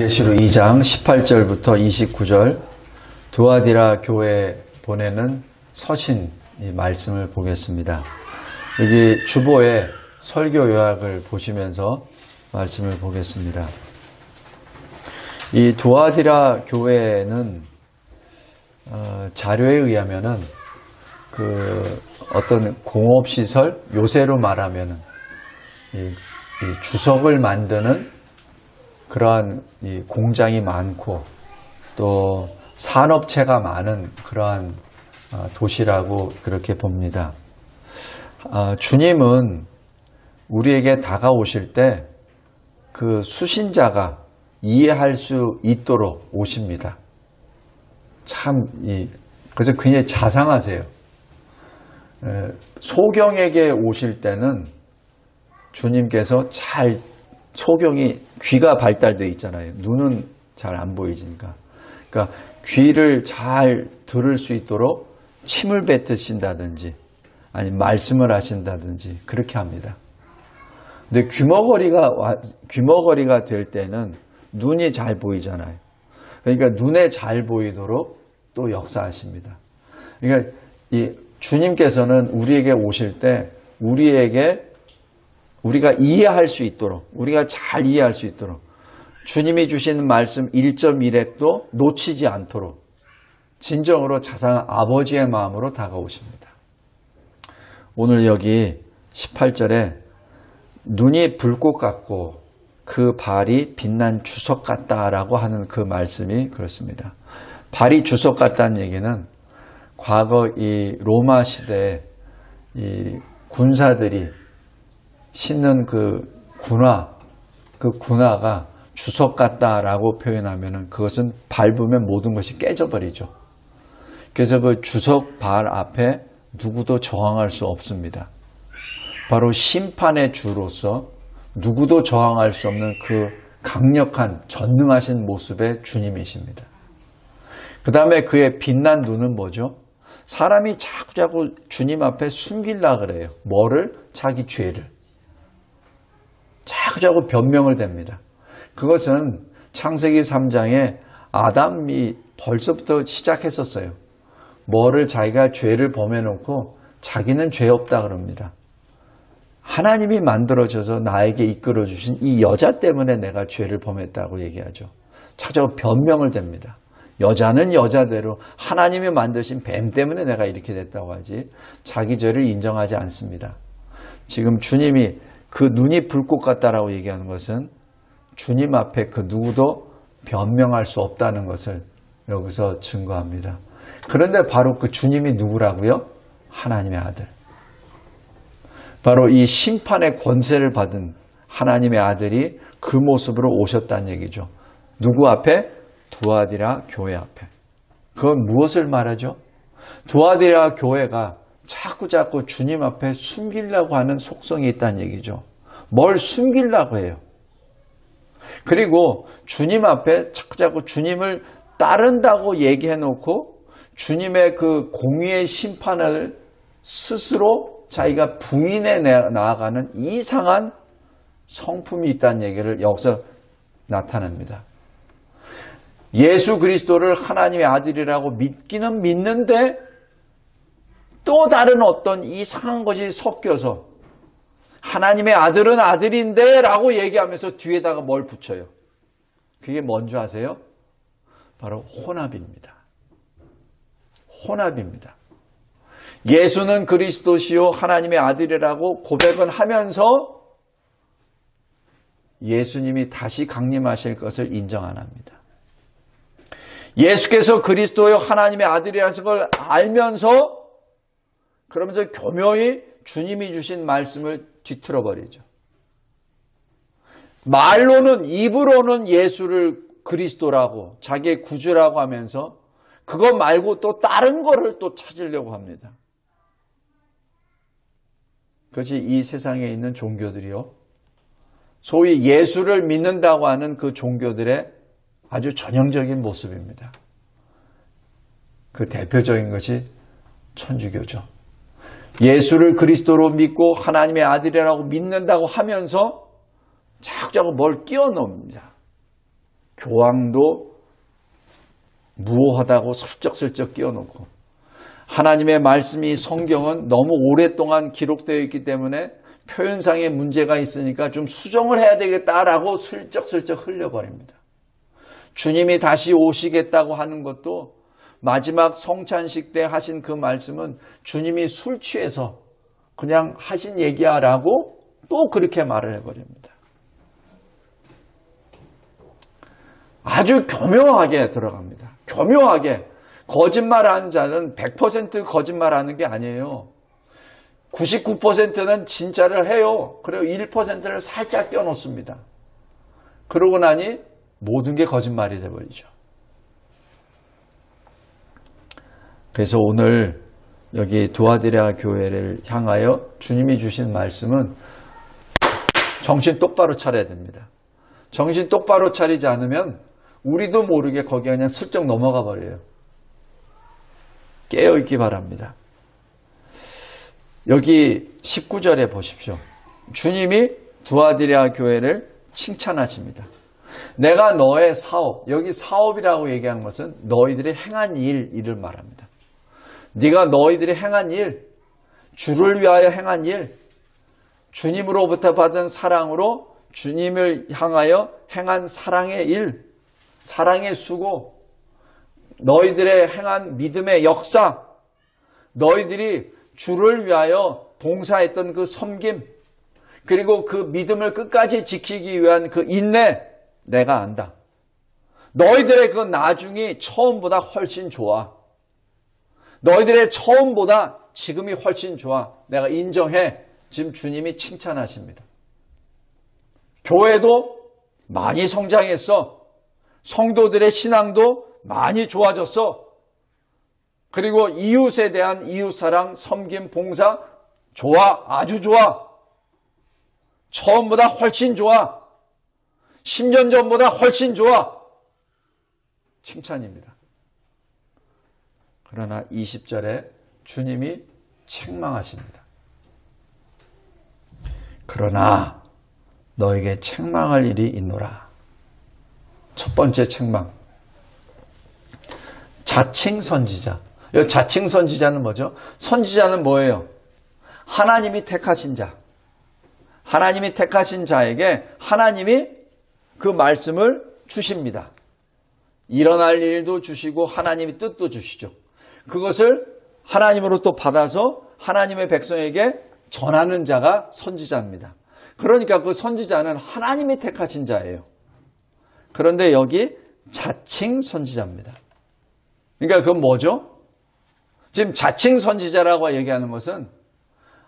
계시록 2장 18절부터 29절 두아디라 교회에 보내는 서신 이 말씀을 보겠습니다. 여기 주보에 설교 요약을 보시면서 말씀을 보겠습니다. 이 두아디라 교회는 자료에 의하면은 어떤 공업시설, 요새로 말하면은 이 주석을 만드는 그러한 이 공장이 많고 또 산업체가 많은 그러한 도시라고 그렇게 봅니다. 주님은 우리에게 다가오실 때 그 수신자가 이해할 수 있도록 오십니다. 그래서 굉장히 자상하세요. 소경에게 오실 때는 주님께서 소경이 귀가 발달되어 있잖아요. 눈은 잘 안 보이니까. 그러니까 귀를 잘 들을 수 있도록 침을 뱉으신다든지 아니면 말씀을 하신다든지 그렇게 합니다. 근데 귀머거리가 될 때는 눈이 잘 보이잖아요. 그러니까 눈에 잘 보이도록 또 역사하십니다. 그러니까 이 주님께서는 우리에게 오실 때 우리가 이해할 수 있도록, 우리가 잘 이해할 수 있도록 주님이 주시는 말씀 1.1핵도 놓치지 않도록 진정으로 자상한 아버지의 마음으로 다가오십니다. 오늘 여기 18절에 눈이 불꽃 같고 그 발이 빛난 주석 같다라고 하는 그 말씀이 그렇습니다. 발이 주석 같다는 얘기는 과거 이 로마 시대에 이 군사들이 신는 그 군화가 주석 같다라고 표현하면은 그것은 밟으면 모든 것이 깨져버리죠. 그래서 그 주석 발 앞에 누구도 저항할 수 없습니다. 바로 심판의 주로서 누구도 저항할 수 없는 그 강력한 전능하신 모습의 주님이십니다. 그 다음에 그의 빛난 눈은 뭐죠? 사람이 자꾸 주님 앞에 숨기려고 그래요. 뭐를? 자기 죄를. 자꾸 변명을 댑니다. 그것은 창세기 3장에 아담이 벌써부터 시작했었어요. 뭐를 자기가 죄를 범해놓고 자기는 죄 없다 그럽니다. 하나님이 만들어져서 나에게 이끌어주신 이 여자 때문에 내가 죄를 범했다고 얘기하죠. 자꾸 변명을 댑니다. 여자는 여자대로 하나님이 만드신 뱀 때문에 내가 이렇게 됐다고 하지 자기 죄를 인정하지 않습니다. 지금 주님이 그 눈이 불꽃 같다라고 얘기하는 것은 주님 앞에 그 누구도 변명할 수 없다는 것을 여기서 증거합니다. 그런데 바로 그 주님이 누구라고요? 하나님의 아들. 바로 이 심판의 권세를 받은 하나님의 아들이 그 모습으로 오셨다는 얘기죠. 누구 앞에? 두아디라 교회 앞에. 그건 무엇을 말하죠? 두아디라 교회가 자꾸 주님 앞에 숨기려고 하는 속성이 있다는 얘기죠. 뭘 숨기려고 해요. 그리고 주님 앞에 자꾸 주님을 따른다고 얘기해놓고 주님의 그 공의의 심판을 스스로 자기가 부인해 나아가는 이상한 성품이 있다는 얘기를 여기서 나타냅니다. 예수 그리스도를 하나님의 아들이라고 믿기는 믿는데 또 다른 어떤 이상한 것이 섞여서 하나님의 아들은 아들인데 라고 얘기하면서 뒤에다가 뭘 붙여요. 그게 뭔지 아세요? 바로 혼합입니다. 혼합입니다. 예수는 그리스도시요 하나님의 아들이라고 고백은 하면서 예수님이 다시 강림하실 것을 인정 안 합니다. 예수께서 그리스도요 하나님의 아들이라는 걸 알면서 그러면서 교묘히 주님이 주신 말씀을 뒤틀어 버리죠. 말로는 입으로는 예수를 그리스도라고 자기의 구주라고 하면서 그것 말고 또 다른 거를 또 찾으려고 합니다. 그것이 이 세상에 있는 종교들이요. 소위 예수를 믿는다고 하는 그 종교들의 아주 전형적인 모습입니다. 그 대표적인 것이 천주교죠. 예수를 그리스도로 믿고 하나님의 아들이라고 믿는다고 하면서 자꾸 뭘 끼워 넣습니다. 교황도 무오하다고 슬쩍슬쩍 끼워놓고, 하나님의 말씀이 성경은 너무 오랫동안 기록되어 있기 때문에 표현상의 문제가 있으니까 좀 수정을 해야 되겠다라고 슬쩍슬쩍 흘려버립니다. 주님이 다시 오시겠다고 하는 것도 마지막 성찬식 때 하신 그 말씀은 주님이 술 취해서 그냥 하신 얘기야라고 또 그렇게 말을 해버립니다. 아주 교묘하게 들어갑니다. 교묘하게. 거짓말하는 자는 100% 거짓말하는 게 아니에요. 99%는 진짜를 해요. 그리고 1%를 살짝 껴놓습니다. 그러고 나니 모든 게 거짓말이 돼버리죠. 그래서 오늘 여기 두아디라 교회를 향하여 주님이 주신 말씀은 정신 똑바로 차려야 됩니다. 정신 똑바로 차리지 않으면 우리도 모르게 거기에 그냥 슬쩍 넘어가 버려요. 깨어있기 바랍니다. 여기 19절에 보십시오. 주님이 두아디라 교회를 칭찬하십니다. 내가 너의 사업, 여기 사업이라고 얘기한 것은 너희들이 행한 일을 말합니다. 네가 너희들이 행한 일, 주를 위하여 행한 일, 주님으로부터 받은 사랑으로 주님을 향하여 행한 사랑의 일, 사랑의 수고, 너희들의 행한 믿음의 역사, 너희들이 주를 위하여 봉사했던 그 섬김, 그리고 그 믿음을 끝까지 지키기 위한 그 인내, 내가 안다. 너희들의 그 나중이 처음보다 훨씬 좋아. 너희들의 처음보다 지금이 훨씬 좋아. 내가 인정해. 지금 주님이 칭찬하십니다. 교회도 많이 성장했어. 성도들의 신앙도 많이 좋아졌어. 그리고 이웃에 대한 이웃사랑, 섬김, 봉사 좋아. 아주 좋아. 처음보다 훨씬 좋아. 10년 전보다 훨씬 좋아. 칭찬입니다. 그러나 20절에 주님이 책망하십니다. 그러나 너에게 책망할 일이 있노라. 첫 번째 책망. 자칭 선지자. 자칭 선지자는 뭐죠? 선지자는 뭐예요? 하나님이 택하신 자. 하나님이 택하신 자에게 하나님이 그 말씀을 주십니다. 일어날 일도 주시고 하나님의 뜻도 주시죠. 그것을 하나님으로 또 받아서 하나님의 백성에게 전하는 자가 선지자입니다. 그러니까 그 선지자는 하나님이 택하신 자예요. 그런데 여기 자칭 선지자입니다. 그러니까 그건 뭐죠? 지금 자칭 선지자라고 얘기하는 것은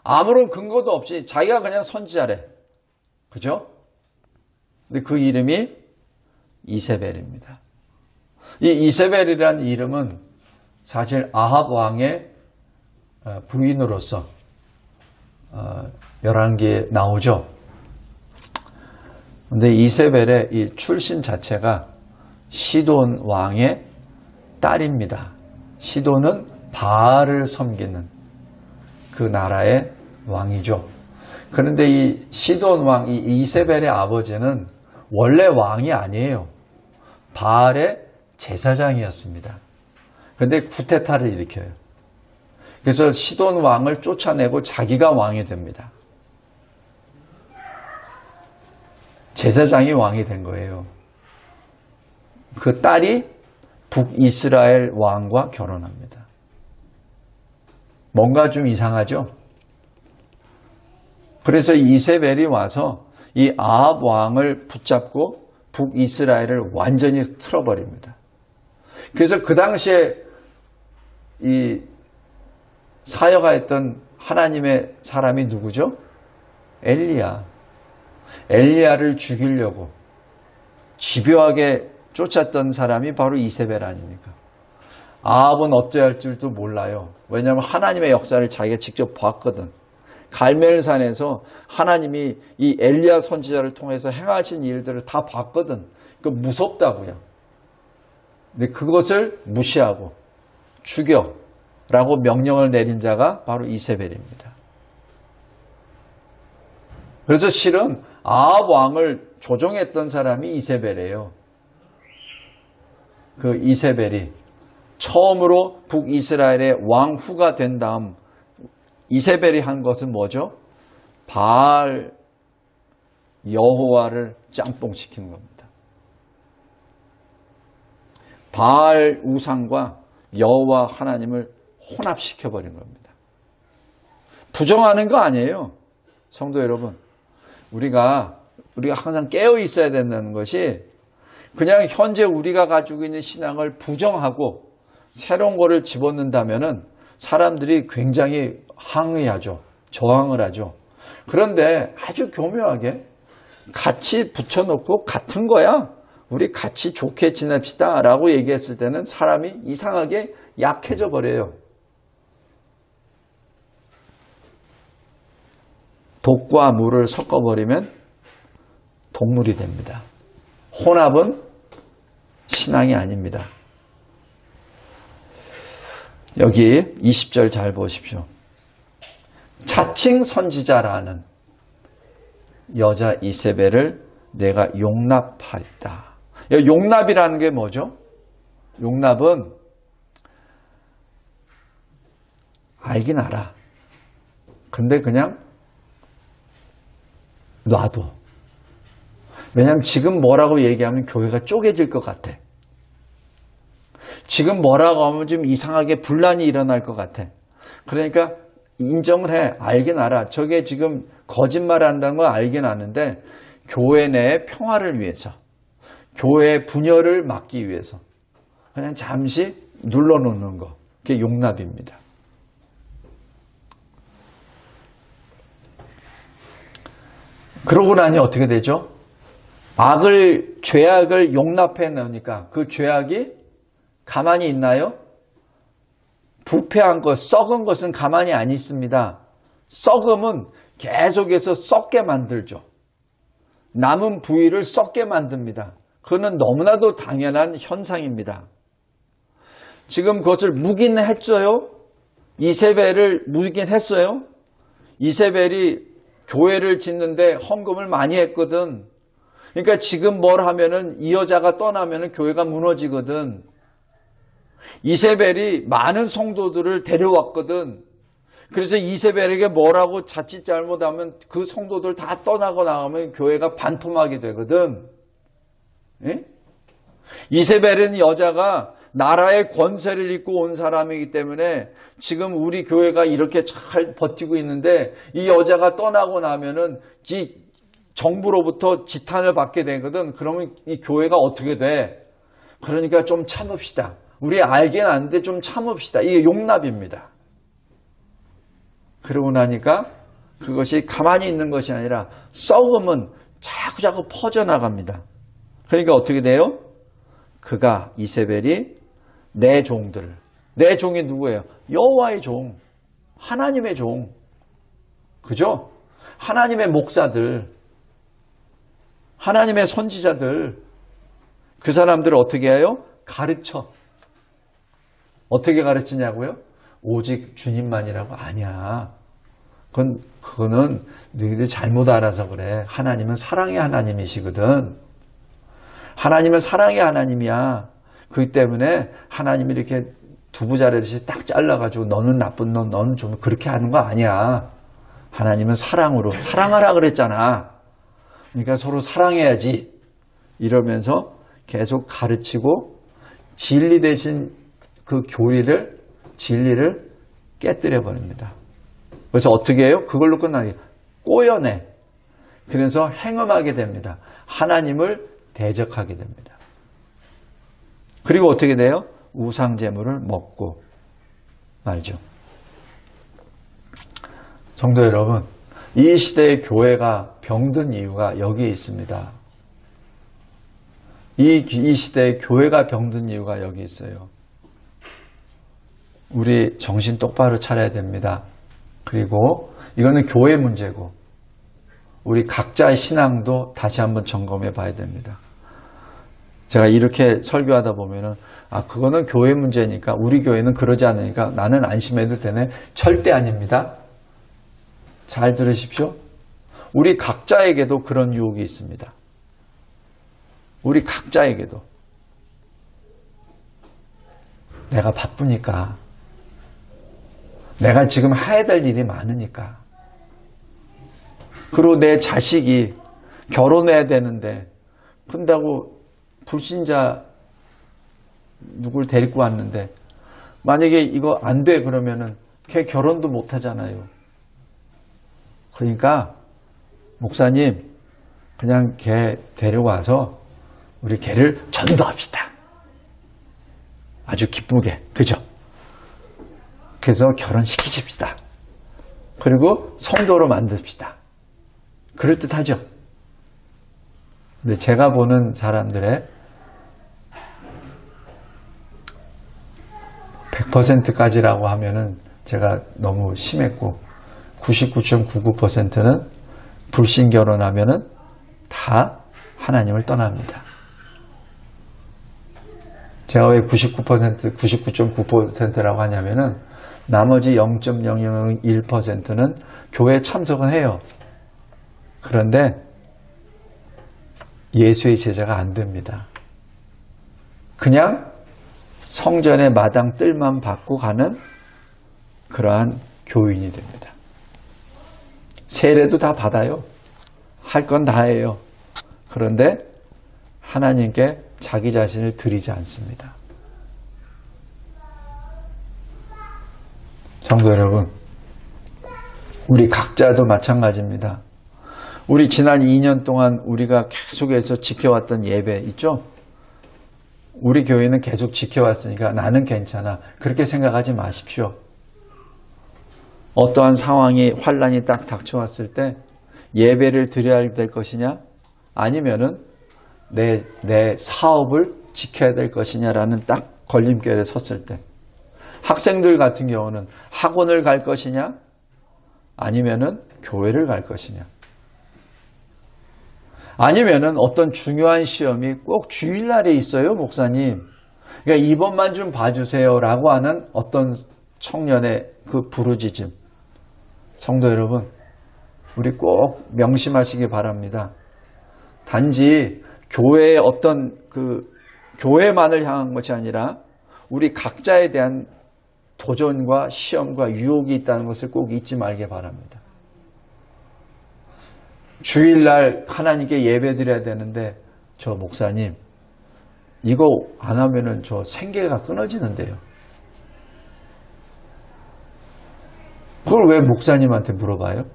아무런 근거도 없이 자기가 그냥 선지자래. 그죠? 근데 그 이름이 이세벨입니다. 이 이세벨이라는 이름은 사실 아합 왕의 부인으로서 열왕기에 나오죠. 근데 이세벨의 이 출신 자체가 시돈 왕의 딸입니다. 시돈은 바알을 섬기는 그 나라의 왕이죠. 그런데 이 시돈 왕, 이 이세벨의 아버지는 원래 왕이 아니에요. 바알의 제사장이었습니다. 그런데 쿠데타를 일으켜요. 그래서 시돈 왕을 쫓아내고 자기가 왕이 됩니다. 제사장이 왕이 된 거예요. 그 딸이 북이스라엘 왕과 결혼합니다. 뭔가 좀 이상하죠? 그래서 이세벨이 와서 이 아합 왕을 붙잡고 북이스라엘을 완전히 틀어버립니다. 그래서 그 당시에 이 사역하였던 하나님의 사람이 누구죠? 엘리야. 엘리야를 죽이려고 집요하게 쫓았던 사람이 바로 이세벨 아닙니까? 아합은 어찌할 줄도 몰라요. 왜냐하면 하나님의 역사를 자기가 직접 봤거든. 갈멜산에서 하나님이 이 엘리야 선지자를 통해서 행하신 일들을 다 봤거든. 그 무섭다고요. 근데 그것을 무시하고 죽여라고 명령을 내린 자가 바로 이세벨입니다. 그래서 실은 아합 왕을 조종했던 사람이 이세벨이에요. 그 이세벨이 처음으로 북이스라엘의 왕후가 된 다음 이세벨이 한 것은 뭐죠? 바알 여호와를 짬뽕시키는 겁니다. 바알 우상과 여호와 하나님을 혼합시켜버린 겁니다. 부정하는 거 아니에요. 성도 여러분, 우리가 항상 깨어 있어야 된다는 것이 그냥 현재 우리가 가지고 있는 신앙을 부정하고 새로운 거를 집어넣는다면은 사람들이 굉장히 항의하죠. 저항을 하죠. 그런데 아주 교묘하게 같이 붙여놓고 같은 거야. 우리 같이 좋게 지냅시다 라고 얘기했을 때는 사람이 이상하게 약해져 버려요. 독과 물을 섞어버리면 동물이 됩니다. 혼합은 신앙이 아닙니다. 여기 20절 잘 보십시오. 자칭 선지자라는 여자 이세벨을 내가 용납하였다. 용납이라는 게 뭐죠? 용납은 알긴 알아. 근데 그냥 놔둬. 왜냐하면 지금 뭐라고 얘기하면 교회가 쪼개질 것 같아. 지금 뭐라고 하면 좀 이상하게 분란이 일어날 것 같아. 그러니까 인정을 해. 알긴 알아. 저게 지금 거짓말 한다는 건 알긴 아는데 교회 내의 평화를 위해서, 교회의 분열을 막기 위해서 그냥 잠시 눌러놓는 거. 그게 용납입니다. 그러고 나니 어떻게 되죠? 죄악을 용납해 놓으니까 그 죄악이 가만히 있나요? 부패한 것, 썩은 것은 가만히 안 있습니다. 썩음은 계속해서 썩게 만들죠. 남은 부위를 썩게 만듭니다. 그거는 너무나도 당연한 현상입니다. 지금 그것을 묵인했어요? 이세벨을 묵인했어요? 이세벨이 교회를 짓는데 헌금을 많이 했거든. 그러니까 지금 뭘 하면은 이 여자가 떠나면은 교회가 무너지거든. 이세벨이 많은 성도들을 데려왔거든. 그래서 이세벨에게 뭐라고 자칫 잘못하면 그 성도들 다 떠나고 나가면 교회가 반토막이 되거든. 예? 이세벨은 여자가 나라의 권세를 잇고 온 사람이기 때문에 지금 우리 교회가 이렇게 잘 버티고 있는데 이 여자가 떠나고 나면은 이 정부로부터 지탄을 받게 되거든. 그러면 이 교회가 어떻게 돼? 그러니까 좀 참읍시다. 우리 알긴 아는데 좀 참읍시다. 이게 용납입니다. 그러고 나니까 그것이 가만히 있는 것이 아니라 썩음은 자꾸자꾸 퍼져나갑니다. 그러니까 어떻게 돼요? 그가 이세벨이 내 종들, 내 종이 누구예요? 여호와의 종, 하나님의 종, 그죠? 하나님의 목사들, 하나님의 선지자들, 그 사람들을 어떻게 해요? 가르쳐. 어떻게 가르치냐고요? 오직 주님만이라고. 아니야. 그거는 너희들 잘못 알아서 그래. 하나님은 사랑의 하나님이시거든. 하나님은 사랑의 하나님이야. 그렇기 때문에 하나님이 이렇게 두부 자르듯이 딱 잘라가지고 너는 나쁜 놈, 너는 좀 그렇게 하는 거 아니야. 하나님은 사랑으로, 사랑하라 그랬잖아. 그러니까 서로 사랑해야지. 이러면서 계속 가르치고 진리 대신 그 교리를, 진리를 깨뜨려 버립니다. 그래서 어떻게 해요? 그걸로 끝나게 꼬여내. 그래서 행음하게 됩니다. 하나님을 대적하게 됩니다. 그리고 어떻게 돼요? 우상 제물을 먹고 말죠. 성도 여러분, 이 시대의 교회가 병든 이유가 여기에 있습니다. 이 시대의 교회가 병든 이유가 여기 있어요. 우리 정신 똑바로 차려야 됩니다. 그리고 이거는 교회 문제고 우리 각자의 신앙도 다시 한번 점검해 봐야 됩니다. 제가 이렇게 설교하다 보면은 그거는 교회 문제니까 우리 교회는 그러지 않으니까 나는 안심해도 되네. 절대 아닙니다. 잘 들으십시오. 우리 각자에게도 그런 유혹이 있습니다. 우리 각자에게도. 내가 바쁘니까. 내가 지금 해야 될 일이 많으니까. 그리고 내 자식이 결혼해야 되는데 푼다고 불신자 누굴 데리고 왔는데 만약에 이거 안 돼 그러면은 걔 결혼도 못 하잖아요. 그러니까 목사님 그냥 걔 데려와서 우리 걔를 전도합시다. 아주 기쁘게. 그죠? 그래서 결혼시키십시다. 그리고 성도로 만듭시다. 그럴듯하죠? 근데 제가 보는 사람들의 100%까지라고 하면은 제가 너무 심했고 99.99%는 불신 결혼하면은 다 하나님을 떠납니다. 제가 왜 99%, 99.9%라고 하냐면은 나머지 0.001%는 교회에 참석은 해요. 그런데 예수의 제자가 안 됩니다. 그냥 성전의 마당 뜰만 받고 가는 그러한 교인이 됩니다. 세례도 다 받아요. 할 건 다 해요. 그런데 하나님께 자기 자신을 드리지 않습니다. 성도 여러분, 우리 각자도 마찬가지입니다. 우리 지난 2년 동안 우리가 계속해서 지켜왔던 예배 있죠? 우리 교회는 계속 지켜왔으니까 나는 괜찮아. 그렇게 생각하지 마십시오. 어떠한 상황이 환란이 딱 닥쳐왔을 때 예배를 드려야 될 것이냐? 아니면은 내 사업을 지켜야 될 것이냐라는 딱 걸림돌에 섰을 때 학생들 같은 경우는 학원을 갈 것이냐? 아니면은 교회를 갈 것이냐? 아니면은 어떤 중요한 시험이 꼭 주일날에 있어요, 목사님. 그러니까 이번만 좀 봐주세요라고 하는 어떤 청년의 그 부르짖음. 성도 여러분, 우리 꼭 명심하시기 바랍니다. 단지 교회의 어떤 교회만을 향한 것이 아니라 우리 각자에 대한 도전과 시험과 유혹이 있다는 것을 꼭 잊지 말기 바랍니다. 주일날 하나님께 예배 드려야 되는데 저 목사님 이거 안 하면은 저 생계가 끊어지는데요. 그걸 왜 목사님한테 물어봐요?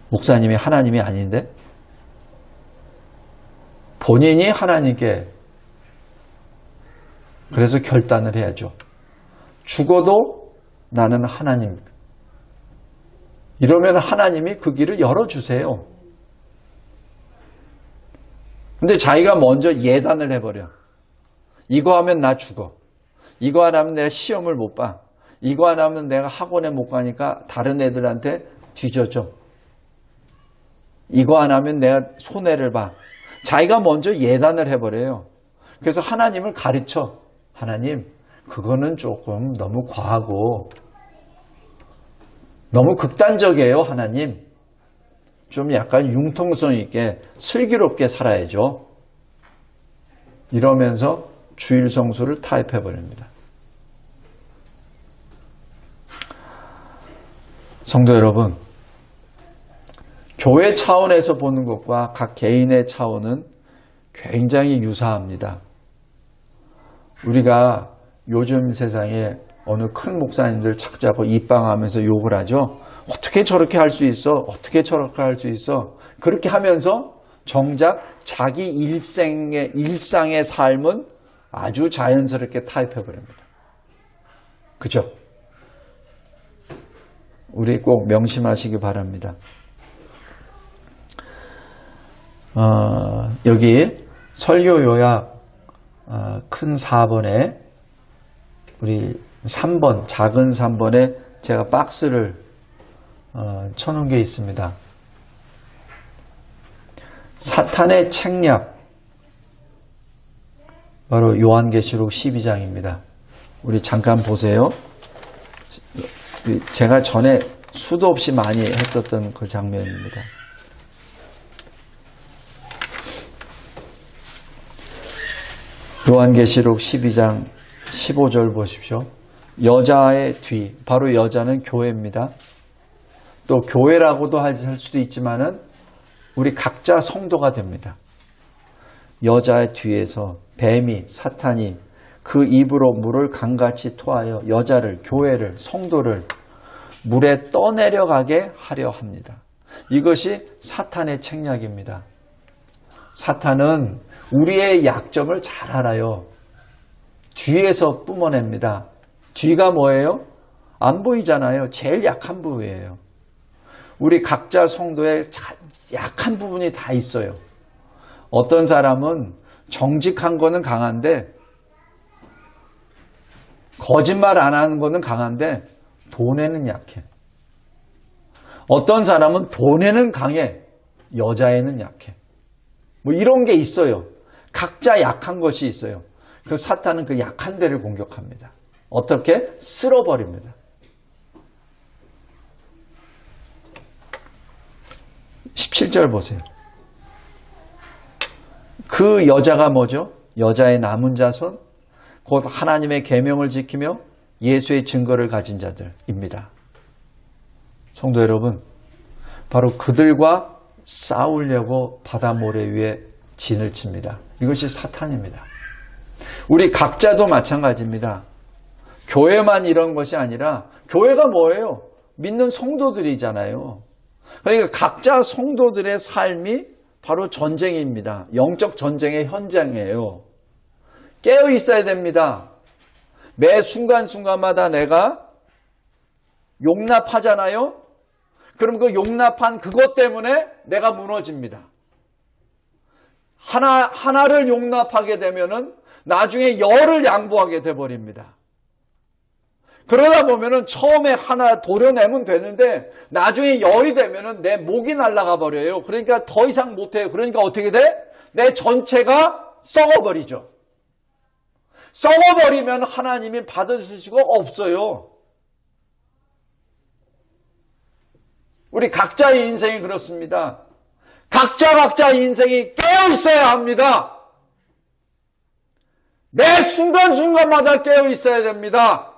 목사님이 하나님이 아닌데? 본인이 하나님께 그래서 결단을 해야죠. 죽어도 나는 하나님. 이러면 하나님이 그 길을 열어주세요. 근데 자기가 먼저 예단을 해버려. 이거 하면 나 죽어. 이거 안 하면 내가 시험을 못 봐. 이거 안 하면 내가 학원에 못 가니까 다른 애들한테 뒤져줘. 이거 안 하면 내가 손해를 봐. 자기가 먼저 예단을 해버려요. 그래서 하나님을 가르쳐. 하나님, 그거는 조금 너무 과하고 너무 극단적이에요, 하나님. 좀 약간 융통성 있게 슬기롭게 살아야죠. 이러면서 주일 성수를 타협해버립니다. 성도 여러분, 교회 차원에서 보는 것과 각 개인의 차원은 굉장히 유사합니다. 우리가 요즘 세상에 어느 큰 목사님들 찾자고 입방하면서 욕을 하죠. 어떻게 저렇게 할 수 있어? 어떻게 저렇게 할 수 있어? 그렇게 하면서 정작 자기 일상의 삶은 아주 자연스럽게 타협해버립니다. 그죠? 우리 꼭 명심하시기 바랍니다. 여기 설교 요약 큰 4번에 우리 3번, 작은 3번에 제가 박스를 쳐놓은 게 있습니다. 사탄의 책략, 바로 요한계시록 12장입니다. 우리 잠깐 보세요. 제가 전에 수도 없이 많이 했었던 그 장면입니다. 요한계시록 12장 15절 보십시오. 여자의 뒤, 바로 여자는 교회입니다. 또 교회라고도 할 수도 있지만은 우리 각자 성도가 됩니다. 여자의 뒤에서 뱀이, 사탄이 그 입으로 물을 강같이 토하여 여자를, 교회를, 성도를 물에 떠내려가게 하려 합니다. 이것이 사탄의 책략입니다. 사탄은 우리의 약점을 잘 알아요. 뒤에서 뿜어냅니다. 뒤가 뭐예요? 안 보이잖아요. 제일 약한 부위예요. 우리 각자 성도의 약한 부분이 다 있어요. 어떤 사람은 정직한 거는 강한데 거짓말 안 하는 거는 강한데 돈에는 약해. 어떤 사람은 돈에는 강해. 여자에는 약해. 뭐 이런 게 있어요. 각자 약한 것이 있어요. 그 사탄은 그 약한 데를 공격합니다. 어떻게? 쓸어버립니다. 17절 보세요. 그 여자가 뭐죠? 여자의 남은 자손, 곧 하나님의 계명을 지키며 예수의 증거를 가진 자들입니다. 성도 여러분, 바로 그들과 싸우려고 바다 모래 위에 진을 칩니다. 이것이 사탄입니다. 우리 각자도 마찬가지입니다. 교회만 이런 것이 아니라 교회가 뭐예요? 믿는 성도들이잖아요. 그러니까 각자 성도들의 삶이 바로 전쟁입니다. 영적 전쟁의 현장이에요. 깨어 있어야 됩니다. 매 순간순간마다 내가 용납하잖아요. 그럼 그 용납한 그것 때문에 내가 무너집니다. 하나를 용납하게 되면은 나중에 열을 양보하게 돼버립니다. 그러다 보면은 처음에 하나 도려내면 되는데 나중에 열이 되면은 내 목이 날아가 버려요. 그러니까 더 이상 못해요. 그러니까 어떻게 돼? 내 전체가 썩어버리죠. 썩어버리면 하나님이 받으실 수가 없어요. 우리 각자의 인생이 그렇습니다. 각자 인생이 깨어 있어야 합니다. 매 순간순간마다 깨어 있어야 됩니다.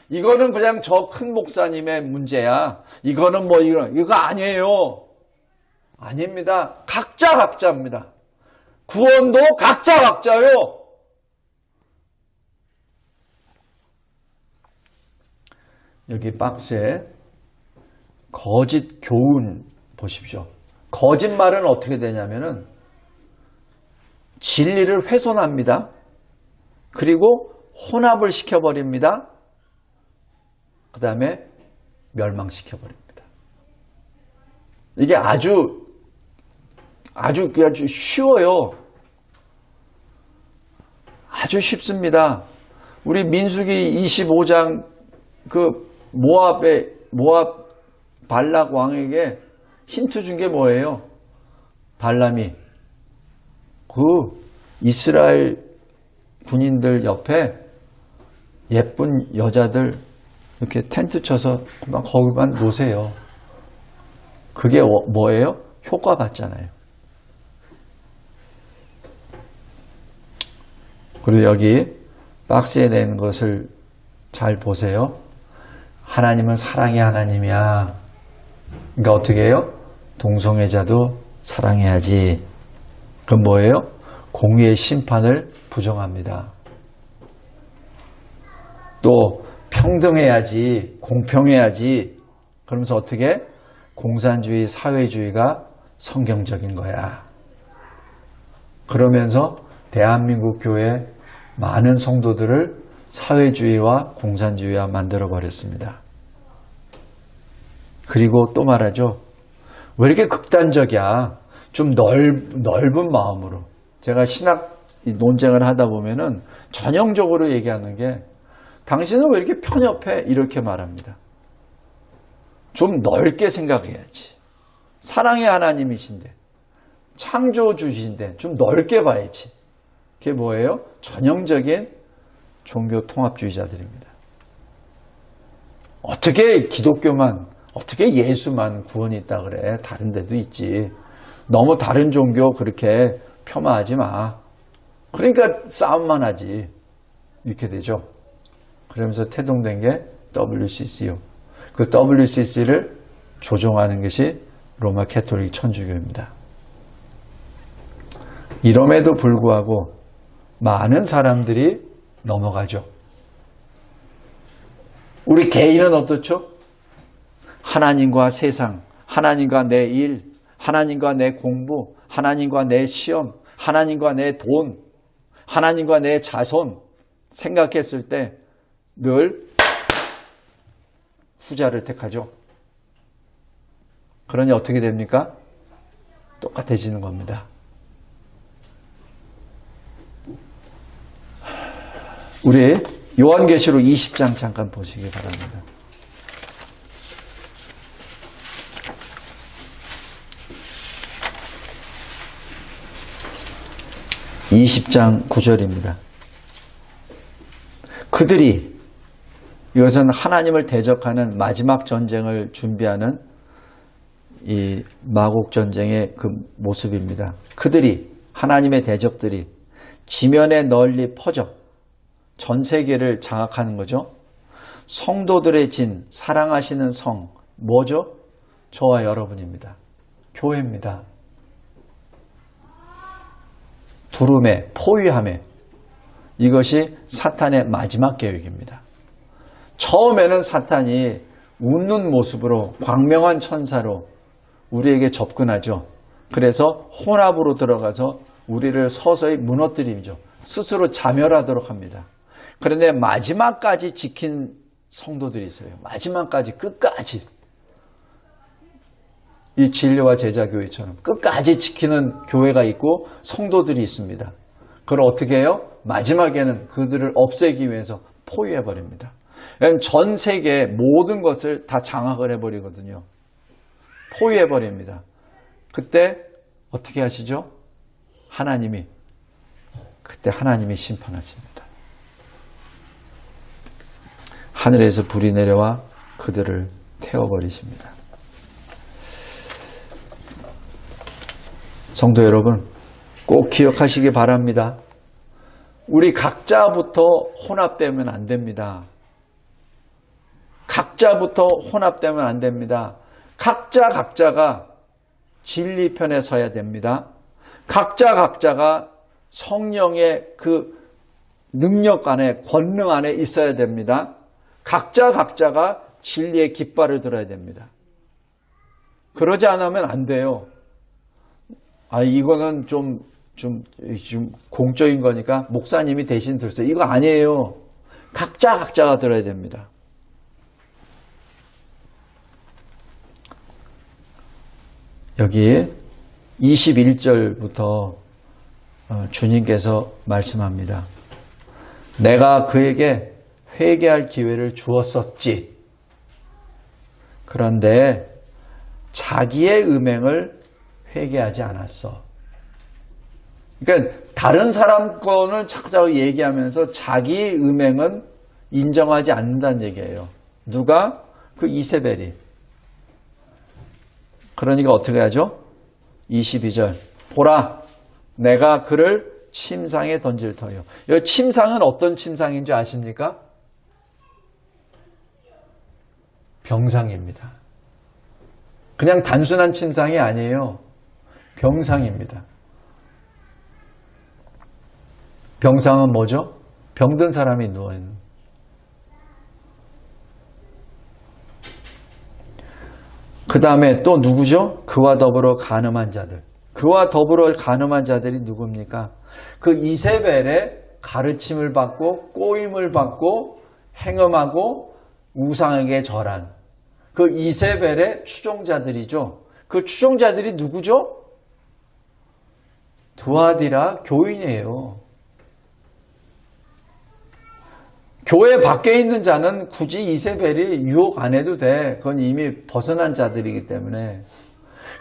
이거는 그냥 저 큰 목사님의 문제야. 이거는 뭐 이거 아니에요. 아닙니다. 각자입니다. 구원도 각자요. 여기 박스에 거짓 교훈 보십시오. 거짓말은 어떻게 되냐면은 진리를 훼손합니다. 그리고 혼합을 시켜버립니다. 그 다음에 멸망시켜버립니다. 이게 아주 쉬워요. 아주 쉽습니다. 우리 민수기 25장 그 모압 발락 왕에게 힌트 준 게 뭐예요? 발람이 그 이스라엘 군인들 옆에 예쁜 여자들 이렇게 텐트 쳐서 거기만 놓으세요. 그게 뭐예요? 효과 받잖아요. 그리고 여기 박스에 낸 것을 잘 보세요. 하나님은 사랑의 하나님이야. 그러니까 어떻게 해요? 동성애자도 사랑해야지. 그럼 뭐예요? 공의의 심판을 부정합니다. 또 평등해야지, 공평해야지. 그러면서 어떻게? 공산주의, 사회주의가 성경적인 거야. 그러면서 대한민국 교회 많은 성도들을 사회주의와 공산주의와 만들어버렸습니다. 그리고 또 말하죠. 왜 이렇게 극단적이야? 좀 넓은 마음으로. 제가 신학 논쟁을 하다 보면은 전형적으로 얘기하는 게 당신은 왜 이렇게 편협해? 이렇게 말합니다. 좀 넓게 생각해야지. 사랑의 하나님이신데, 창조주신데 좀 넓게 봐야지. 그게 뭐예요? 전형적인 종교 통합주의자들입니다. 어떻게 기독교만, 어떻게 예수만 구원이 있다 그래? 다른 데도 있지. 너무 다른 종교 그렇게 폄하하지 마. 그러니까 싸움만 하지. 이렇게 되죠. 그러면서 태동된 게 WCC요. 그 WCC를 조종하는 것이 로마 캐톨릭 천주교입니다. 이럼에도 불구하고 많은 사람들이 넘어가죠. 우리 개인은 어떻죠? 하나님과 세상, 하나님과 내 일, 하나님과 내 공부, 하나님과 내 시험, 하나님과 내 돈, 하나님과 내 자손 생각했을 때 늘 후자를 택하죠. 그러니 어떻게 됩니까? 똑같아지는 겁니다. 우리 요한계시록 20장 잠깐 보시기 바랍니다. (20장 9절입니다) 그들이, 이것은 하나님을 대적하는 마지막 전쟁을 준비하는 이 마곡 전쟁의 그 모습입니다. 그들이, 하나님의 대적들이 지면에 널리 퍼져 전 세계를 장악하는 거죠. 성도들의 진, 사랑하시는 성, 뭐죠? 저와 여러분입니다. 교회입니다. 두름에, 포위함에, 이것이 사탄의 마지막 계획입니다. 처음에는 사탄이 웃는 모습으로 광명한 천사로 우리에게 접근하죠. 그래서 혼합으로 들어가서 우리를 서서히 무너뜨리죠. 스스로 자멸하도록 합니다. 그런데 마지막까지 지킨 성도들이 있어요. 마지막까지, 끝까지. 이 진리와 제자교회처럼 끝까지 지키는 교회가 있고 성도들이 있습니다. 그걸 어떻게 해요? 마지막에는 그들을 없애기 위해서 포위해버립니다. 전 세계의 모든 것을 다 장악을 해버리거든요. 포위해버립니다. 그때 어떻게 하시죠? 그때 하나님이 심판하십니다. 하늘에서 불이 내려와 그들을 태워버리십니다. 성도 여러분, 꼭 기억하시기 바랍니다. 우리 각자부터 혼합되면 안 됩니다. 각자부터 혼합되면 안 됩니다. 각자가 진리 편에 서야 됩니다. 각자가 성령의 그 능력 안에, 권능 안에 있어야 됩니다. 각자가 진리의 깃발을 들어야 됩니다. 그러지 않으면 안 돼요. 이거는 좀 공적인 거니까 목사님이 대신 들었어요. 이거 아니에요. 각자가 들어야 됩니다. 여기 21절부터 주님께서 말씀합니다. 내가 그에게 회개할 기회를 주었었지. 그런데 자기의 음행을 회개하지 않았어. 그러니까 다른 사람 거는 자꾸 얘기하면서 자기의 음행은 인정하지 않는다는 얘기예요. 누가? 그 이세벨이. 그러니까 어떻게 하죠? 22절. 보라, 내가 그를 침상에 던질 터요. 이 침상은 어떤 침상인지 아십니까? 병상입니다. 그냥 단순한 침상이 아니에요. 병상입니다. 병상은 뭐죠? 병든 사람이 누워있는. 그 다음에 또 누구죠? 그와 더불어 간음한 자들. 그와 더불어 간음한 자들이 누굽니까? 그 이세벨의 가르침을 받고 꼬임을 받고 행음하고 우상에게 절한 그 이세벨의 추종자들이죠. 그 추종자들이 누구죠? 두아디라 교인이에요. 교회 밖에 있는 자는 굳이 이세벨이 유혹 안 해도 돼. 그건 이미 벗어난 자들이기 때문에.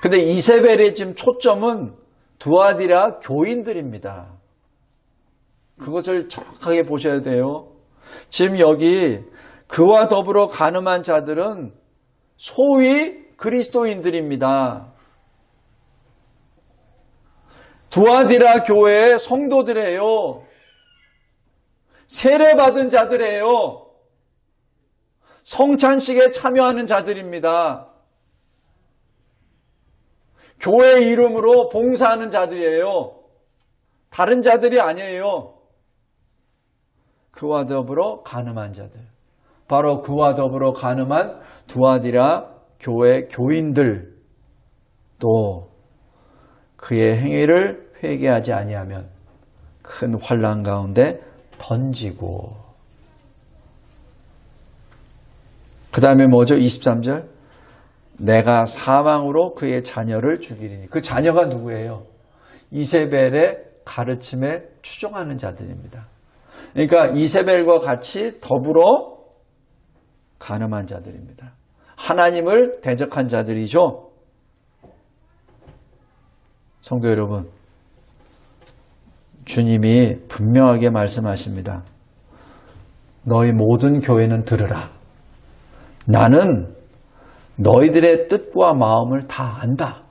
근데 이세벨의 지금 초점은 두아디라 교인들입니다. 그것을 정확하게 보셔야 돼요. 지금 여기 그와 더불어 간음한 자들은 소위 그리스도인들입니다. 두아디라 교회의 성도들이에요. 세례받은 자들이에요. 성찬식에 참여하는 자들입니다. 교회 이름으로 봉사하는 자들이에요. 다른 자들이 아니에요. 그와 더불어 간음한 자들. 바로 그와 더불어 간음한 두아디라 교회 교인들. 또 그의 행위를 회개하지 아니하면 큰 환난 가운데 던지고. 그 다음에 뭐죠? 23절. 내가 사망으로 그의 자녀를 죽이리니. 그 자녀가 누구예요? 이세벨의 가르침에 추종하는 자들입니다. 그러니까 이세벨과 같이 더불어 간음한 자들입니다. 하나님을 대적한 자들이죠. 성도 여러분, 주님이 분명하게 말씀하십니다. 너희 모든 교회는 들으라. 나는 너희들의 뜻과 마음을 다 안다.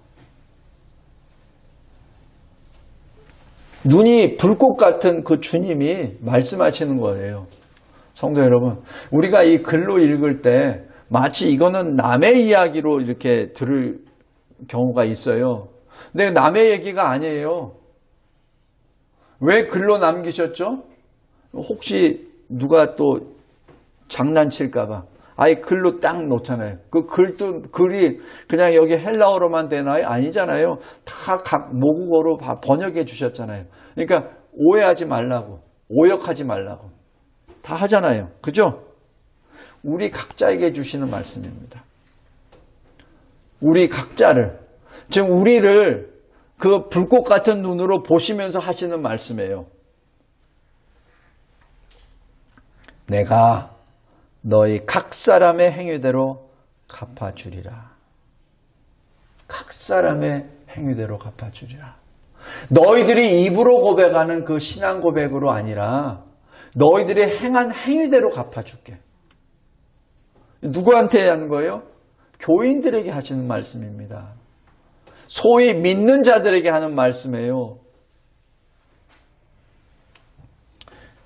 눈이 불꽃 같은 그 주님이 말씀하시는 거예요. 성도 여러분, 우리가 이 글로 읽을 때 마치 이거는 남의 이야기로 이렇게 들을 경우가 있어요. 근데 남의 얘기가 아니에요. 왜 글로 남기셨죠? 혹시 누가 또 장난칠까봐. 아예 글로 딱 놓잖아요. 그 글이 그냥 여기 헬라어로만 되나요? 아니잖아요. 다 각 모국어로 번역해 주셨잖아요. 그러니까 오해하지 말라고, 오역하지 말라고 다 하잖아요. 그죠? 우리 각자에게 주시는 말씀입니다. 우리 각자를, 즉 우리를 그 불꽃 같은 눈으로 보시면서 하시는 말씀이에요. 내가 너희 각 사람의 행위대로 갚아주리라. 각 사람의 행위대로 갚아주리라. 너희들이 입으로 고백하는 그 신앙 고백으로 아니라 너희들이 행한 행위대로 갚아줄게. 누구한테 하는 거예요? 교인들에게 하시는 말씀입니다. 소위 믿는 자들에게 하는 말씀이에요.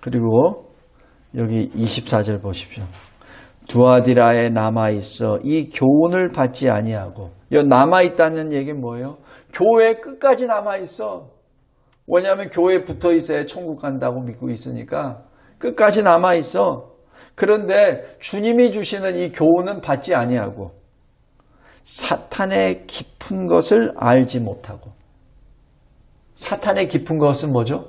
그리고 여기 24절 보십시오. 두아디라에 남아있어 이 교훈을 받지 아니하고. 여기 남아있다는 얘기는 뭐예요? 교회 끝까지 남아있어. 왜냐하면 교회에 붙어있어야 천국 간다고 믿고 있으니까 끝까지 남아있어. 그런데 주님이 주시는 이 교훈은 받지 아니하고 사탄의 깊은 것을 알지 못하고. 사탄의 깊은 것은 뭐죠?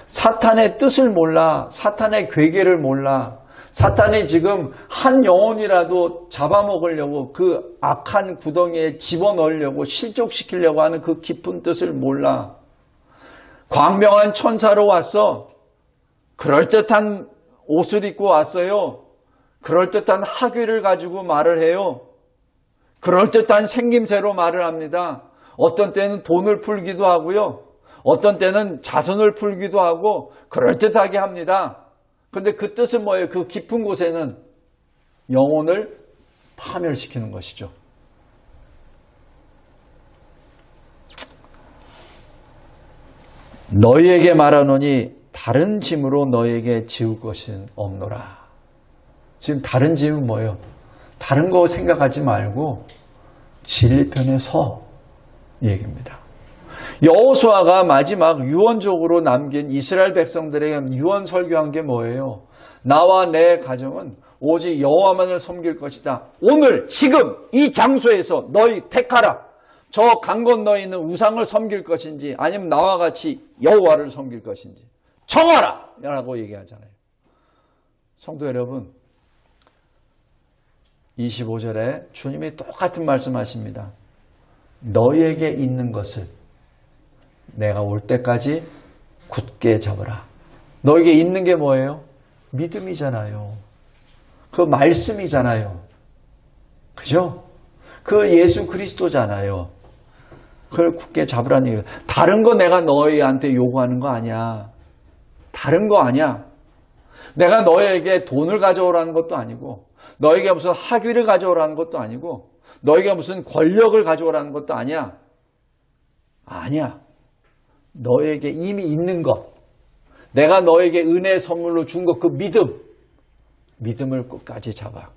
사탄의 뜻을 몰라. 사탄의 괴계를 몰라. 사탄이 지금 한 영혼이라도 잡아먹으려고 그 악한 구덩이에 집어넣으려고 실족시키려고 하는 그 깊은 뜻을 몰라. 광명한 천사로 왔어. 그럴듯한 옷을 입고 왔어요. 그럴듯한 학위를 가지고 말을 해요. 그럴듯한 생김새로 말을 합니다. 어떤 때는 돈을 풀기도 하고요. 어떤 때는 자손을 풀기도 하고 그럴듯하게 합니다. 그런데 그 뜻은 뭐예요? 그 깊은 곳에는 영혼을 파멸시키는 것이죠. 너희에게 말하노니 다른 짐으로 너희에게 지울 것은 없노라. 지금 다른 짐은 뭐예요? 다른 거 생각하지 말고 진리편에 서, 이 얘기입니다. 여호수아가 마지막 유언적으로 남긴 이스라엘 백성들에게 유언 설교한 게 뭐예요? 나와 내 가정은 오직 여호와만을 섬길 것이다. 오늘 지금 이 장소에서 너희 택하라. 저 강 건너에 있는 우상을 섬길 것인지 아니면 나와 같이 여호와를 섬길 것인지 정하라! 라고 얘기하잖아요. 성도 여러분, 25절에 주님이 똑같은 말씀하십니다. 너희에게 있는 것을 내가 올 때까지 굳게 잡으라. 너에게 있는 게 뭐예요? 믿음이잖아요. 그 말씀이잖아요. 그죠? 그 예수 그리스도잖아요. 그걸 굳게 잡으라는 얘기예요. 다른 거 내가 너희한테 요구하는 거 아니야. 다른 거 아니야. 내가 너에게 돈을 가져오라는 것도 아니고 너에게 무슨 학위를 가져오라는 것도 아니고 너에게 무슨 권력을 가져오라는 것도 아니야. 아니야. 너에게 이미 있는 것, 내가 너에게 은혜 선물로 준 것, 그 믿음을 끝까지 잡아.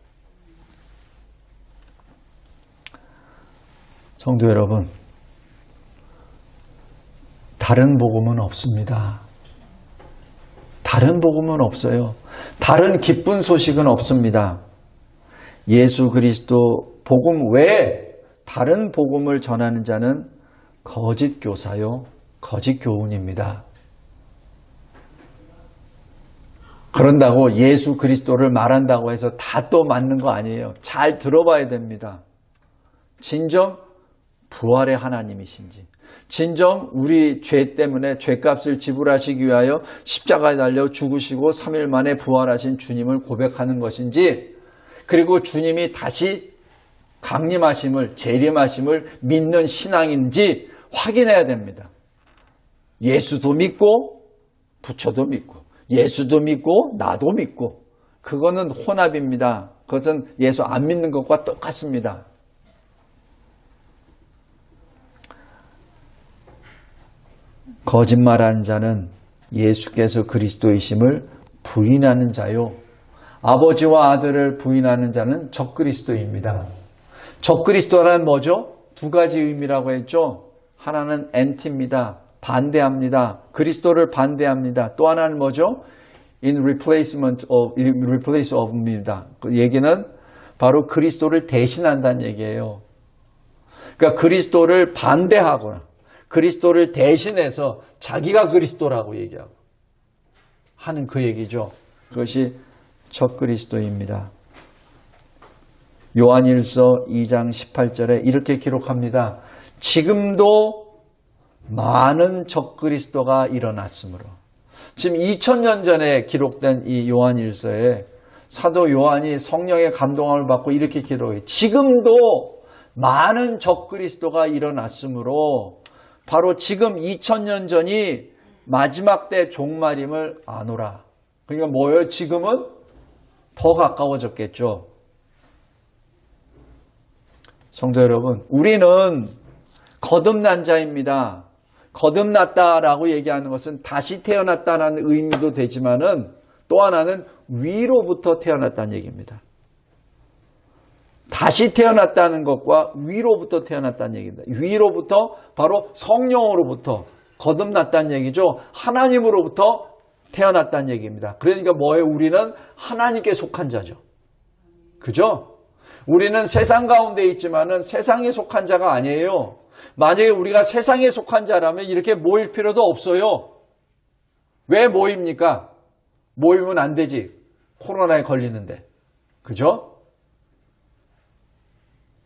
성도 여러분, 다른 복음은 없습니다. 다른 복음은 없어요. 다른 기쁜 소식은 없습니다. 예수 그리스도 복음 외에 다른 복음을 전하는 자는 거짓 교사요, 거짓 교훈입니다. 그런다고 예수 그리스도를 말한다고 해서 다 또 맞는 거 아니에요. 잘 들어봐야 됩니다. 진정 부활의 하나님이신지, 진정 우리 죄 때문에 죄값을 지불하시기 위하여 십자가에 달려 죽으시고 3일 만에 부활하신 주님을 고백하는 것인지, 그리고 주님이 다시 강림하심을, 재림하심을 믿는 신앙인지 확인해야 됩니다. 예수도 믿고 부처도 믿고 예수도 믿고 나도 믿고, 그거는 혼합입니다. 그것은 예수 안 믿는 것과 똑같습니다. 거짓말하는 자는 예수께서 그리스도이심을 부인하는 자요, 아버지와 아들을 부인하는 자는 적그리스도입니다. 적그리스도란 뭐죠? 두 가지 의미라고 했죠. 하나는 엔티입니다. 반대합니다. 그리스도를 반대합니다. 또 하나는 뭐죠? in replace of입니다. 그 얘기는 바로 그리스도를 대신한다는 얘기예요. 그러니까 그리스도를 반대하거나 그리스도를 대신해서 자기가 그리스도라고 얘기하고 하는 그 얘기죠. 그것이 적그리스도입니다. 요한일서 2장 18절에 이렇게 기록합니다. 지금도 많은 적그리스도가 일어났으므로. 지금 2000년 전에 기록된 이 요한일서에 사도 요한이 성령의 감동을 받고 이렇게 기록해요. 지금도 많은 적그리스도가 일어났으므로 바로 지금 2000년 전이 마지막 때 종말임을 아노라. 그러니까 뭐예요? 지금은 더 가까워졌겠죠. 성도 여러분, 우리는 거듭난 자입니다. 거듭났다라고 얘기하는 것은 다시 태어났다는 의미도 되지만은 또 하나는 위로부터 태어났다는 얘기입니다. 다시 태어났다는 것과 위로부터 태어났다는 얘기입니다. 위로부터 바로 성령으로부터 거듭났다는 얘기죠. 하나님으로부터 태어났다는 얘기입니다. 그러니까 뭐예요? 우리는 하나님께 속한 자죠. 그죠? 우리는 세상 가운데 있지만은 세상에 속한 자가 아니에요. 만약에 우리가 세상에 속한 자라면 이렇게 모일 필요도 없어요. 왜 모입니까? 모이면 안 되지. 코로나에 걸리는데. 그죠?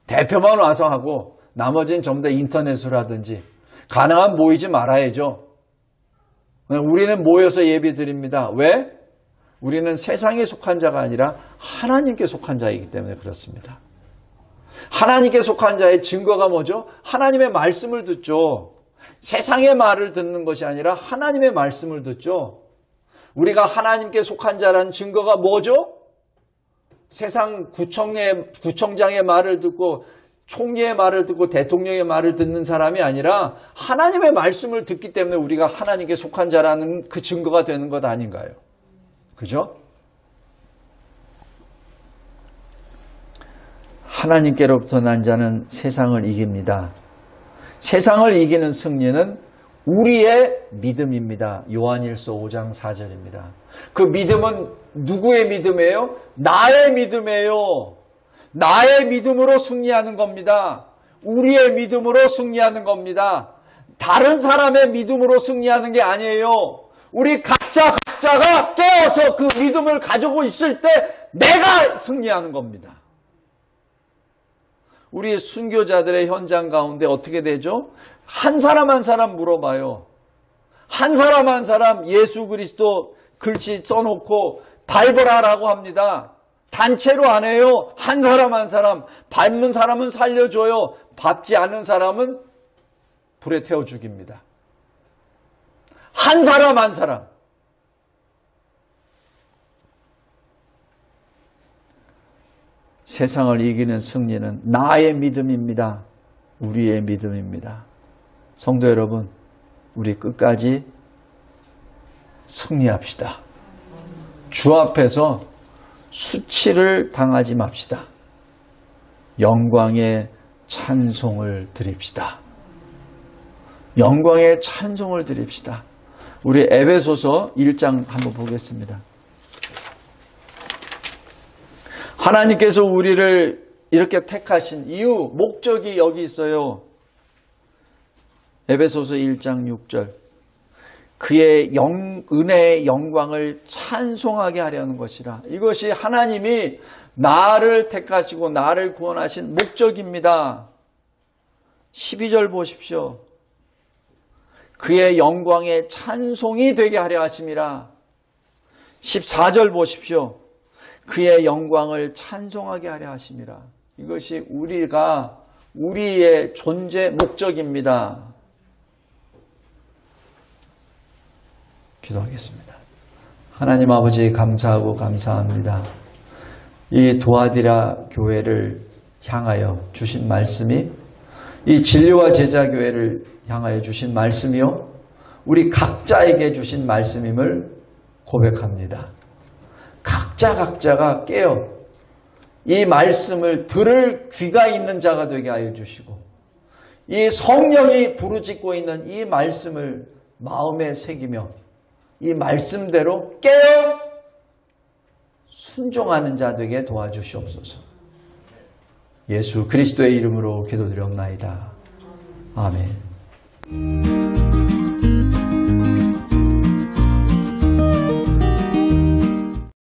대표만 와서 하고 나머지는 전부 다 인터넷으로 하든지, 가능하면 모이지 말아야죠. 우리는 모여서 예배 드립니다. 왜? 우리는 세상에 속한 자가 아니라 하나님께 속한 자이기 때문에 그렇습니다. 하나님께 속한 자의 증거가 뭐죠? 하나님의 말씀을 듣죠. 세상의 말을 듣는 것이 아니라 하나님의 말씀을 듣죠. 우리가 하나님께 속한 자라는 증거가 뭐죠? 세상 구청장의 말을 듣고 총리의 말을 듣고 대통령의 말을 듣는 사람이 아니라 하나님의 말씀을 듣기 때문에 우리가 하나님께 속한 자라는 그 증거가 되는 것 아닌가요? 그죠? 하나님께로부터 난 자는 세상을 이깁니다. 세상을 이기는 승리는 우리의 믿음입니다. 요한일서 5장 4절입니다. 그 믿음은 누구의 믿음이에요? 나의 믿음이에요. 나의 믿음으로 승리하는 겁니다. 우리의 믿음으로 승리하는 겁니다. 다른 사람의 믿음으로 승리하는 게 아니에요. 우리 각자가 깨어서 그 믿음을 가지고 있을 때 내가 승리하는 겁니다. 우리 순교자들의 현장 가운데 어떻게 되죠? 한 사람 한 사람 물어봐요. 한 사람 한 사람 예수 그리스도 글씨 써놓고 밟으라라고 합니다. 단체로 안 해요. 한 사람 한 사람. 밟는 사람은 살려줘요. 밟지 않은 사람은 불에 태워 죽입니다. 한 사람 한 사람. 세상을 이기는 승리는 나의 믿음입니다. 우리의 믿음입니다. 성도 여러분, 우리 끝까지 승리합시다. 주 앞에서 수치를 당하지 맙시다. 영광의 찬송을 드립시다. 영광의 찬송을 드립시다. 우리 에베소서 1장 한번 보겠습니다. 하나님께서 우리를 이렇게 택하신 이유, 목적이 여기 있어요. 에베소서 1장 6절. 그의 은혜의 영광을 찬송하게 하려는 것이라. 이것이 하나님이 나를 택하시고 나를 구원하신 목적입니다. 12절 보십시오. 그의 영광의 찬송이 되게 하려 하심이라. 14절 보십시오. 그의 영광을 찬송하게 하려 하심이라. 이것이 우리의 존재 목적입니다. 기도하겠습니다. 하나님 아버지 감사하고 감사합니다. 이 도아디라 교회를 향하여 주신 말씀이 이 진리와 제자 교회를 향하여 주신 말씀이요 우리 각자에게 주신 말씀임을 고백합니다. 각자가 깨어 이 말씀을 들을 귀가 있는 자가 되게 하여 주시고 이 성령이 부르짖고 있는 이 말씀을 마음에 새기며 이 말씀대로 깨어 순종하는 자 되게 도와주시옵소서. 예수 그리스도의 이름으로 기도드렸나이다. 아멘.